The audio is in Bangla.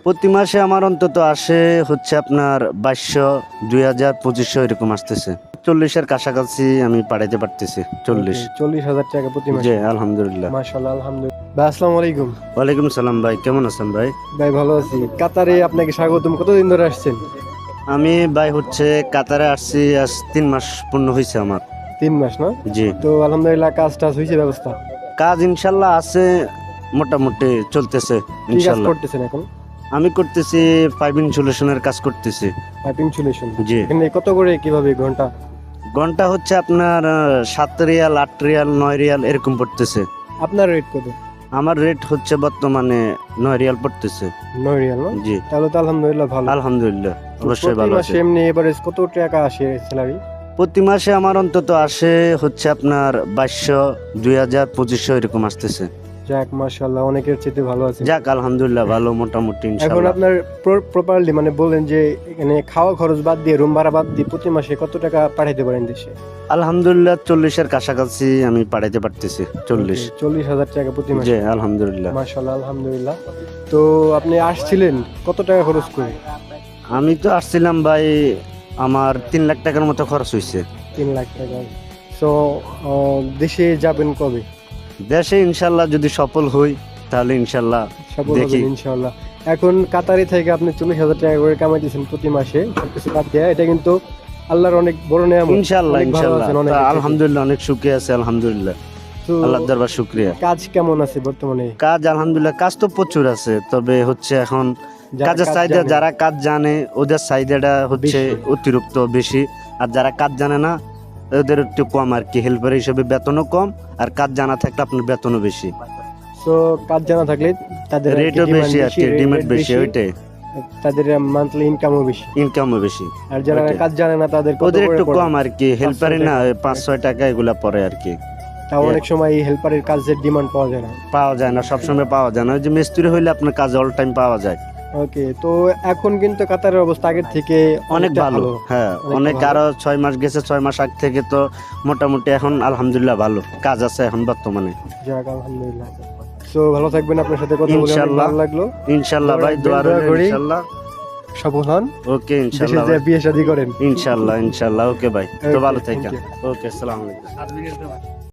প্রতি মাসে আমার অন্তত আসে হচ্ছে আপনার 2200, 2000, 2500 এরকম আসতেছে। 40-এর কাছাকাছি আমি পাঠাইতে পারতেছি। 40। 40,000 টাকা প্রতি জি মাসে। আলহামদুলিল্লাহ। মাশাআল্লাহ, আলহামদুলিল্লাহ। ভাই আসসালামু আলাইকুম। ওয়ালাইকুম সালাম ভাই, কেমন আছেন ভাই? ভাই ভালো আছি। কাতারে আপনাকে স্বাগতম। কতদিন ধরে আসছেন? আমি ভাই হচ্ছে কাতারে আসছি, আজ 3 মাস পূর্ণ হয়েছে আমার। 3 মাস না? জি। তো আলহামদুলিল্লাহ কাজ টাজ হয়েছে ব্যবস্থা? কাজ ইনশাল্লাহ আছে, মোটামুটি চলতেছে কি কাজ ইনশাল্লাহ। করতেছেন এখন? আমি করতেছি পাইপিং সলিউশনের কাজ করতেছি। Piping solution. জি। এখানে কত করে কিভাবে ঘন্টা? ঘন্টা হচ্ছে আপনার 7 রিয়াল, 8 রিয়াল, 9 রিয়াল এরকম পড়তেছে। আপনার রেট কত? আমার রেট হচ্ছে বর্তমানে 9 রিয়াল পড়তেছে। 9 রিয়াল না? জি তাহলে তো আলহামদুলিল্লাহ ভালো। আলহামদুলিল্লাহ, অবশ্যই প্রতি ভালো মাসে আছে। এমনি এভারেজ কত টাকা আসে স্যালারি? প্রতি মাসে আমার অন্তত আসে হচ্ছে আপনার 2200, 2000, 2500 এরকম আসতেছে। যাক মাশাআল্লাহ, অনেকের চেয়ে ভালো আছে। যাক আলহামদুলিল্লাহ, ভালো মোটামুটি এখন ইনশাআল্লাহ। আপনার প্রপারলি মানে বলেন যে এখানে খাওয়া খরচ বাদ দিয়ে, রুম ভাড়া বাদ দিয়ে প্রতি মাসে কত টাকা পাঠাইতে পারেন দেশে? আলহামদুলিল্লাহ 40-এর কাছাকাছি আমি পাঠাইতে পারতেছি। 40। 40,000 টাকা প্রতি জি মাসে। আলহামদুলিল্লাহ। মাশাআল্লাহ, আলহামদুলিল্লাহ। তো আপনি আসছিলেন কত টাকা খরচ করে? আমি তো আসছিলাম ভাই, আমার 3 লাখ টাকার মতো খরচ হয়েছে। 3 লাখ টাকা। সো দেশে যাবেন কবে? দেশে ইনশাল্লাহ যদি সফল হই তাহলে ইনশাল্লাহ সফল দেখি। হবেন ইনশাআল্লাহ। এখন কাতারে থেকে আপনি 40,000 টাকা করে কামাইতেছেন প্রতি মাসে, সবকিছু বাদ দিয়ে। এটা কিন্তু আল্লাহর অনেক বড় নেয়ামত। ইনশাল্লাহ অনেক ভালো ইনশাল্লাহ আছেন, অনেক তা কিছু। আলহামদুলিল্লাহ, অনেক সুখী আছে আলহামদুলিল্লাহ। তো আল্লাহর দরবার শুকরিয়া। কাজ কেমন আছে বর্তমানে? কাজ আলহামদুলিল্লাহ, কাজ তো প্রচুর আছে, তবে হচ্ছে এখন যারা কাজের কাজ চাহিদা, জানে। যারা কাজ জানে ওদের চাহিদাটা হচ্ছে বেশি। অতিরিক্ত বেশি, আর যারা কাজ জানে না ওদের একটু কম আর কি। হেল্পার হিসেবে বেতনও কম, আর কাজ জানা থাকলে আপনার বেতনও বেশি, সো কাজ জানা থাকলে তাদের রেটও বেশি আর কি, ডিমান্ড বেশি, ওইটাই তাদের মান্থলি ইনকামও বেশি। ইনকামও বেশি। আর যারা ওইটাই। কাজ জানে না তাদের কত ওদের করে একটু পড়ে? কম আর কি, হেল্পারে 500 না টাকা। 5-6 টাকা এগুলা পড়ে আর কি। তাও অনেক সময় এই হেল্পারের কাজের ডিমান্ড পাওয়া যায় না। পাওয়া যায় না, সবসময় পাওয়া যায় না। ওই যে মিস্ত্রি হইলে আপনার কাজ অল টাইম পাওয়া যায়। ওকে, তো এখন কিন্তু কাতারের অবস্থা আগের থেকে অনেক অনেকটা ভালো, হ্যাঁ অনেকটা অনেক। ভালো। আরো 6 মাস গেছে, 6 মাস আগ থেকে তো মোটামুটি এখন আলহামদুলিল্লাহ ভালো কাজ আছে এখন বর্তমানে। যাক আলহামদুলিল্লাহ। সো ভালো থাকবেন, আপনার সাথে কথা বলে অনেক ইনশাআল্লাহ। ভালো লাগলো। ইনশাআল্লাহ ভাই, দোয়া দোয়া রইল করি। ইনশাআল্লাহ। সফল হন, ওকে দেশে ইনশাআল্লাহ যে ভাই। বিয়ে শাদী করেন। ইনশাআল্লাহ ইনশাআল্লাহ। ওকে ভাই, তো Okay, ভালো thank থাকেন। you. ওকে, আসসালামু আলাইকুম।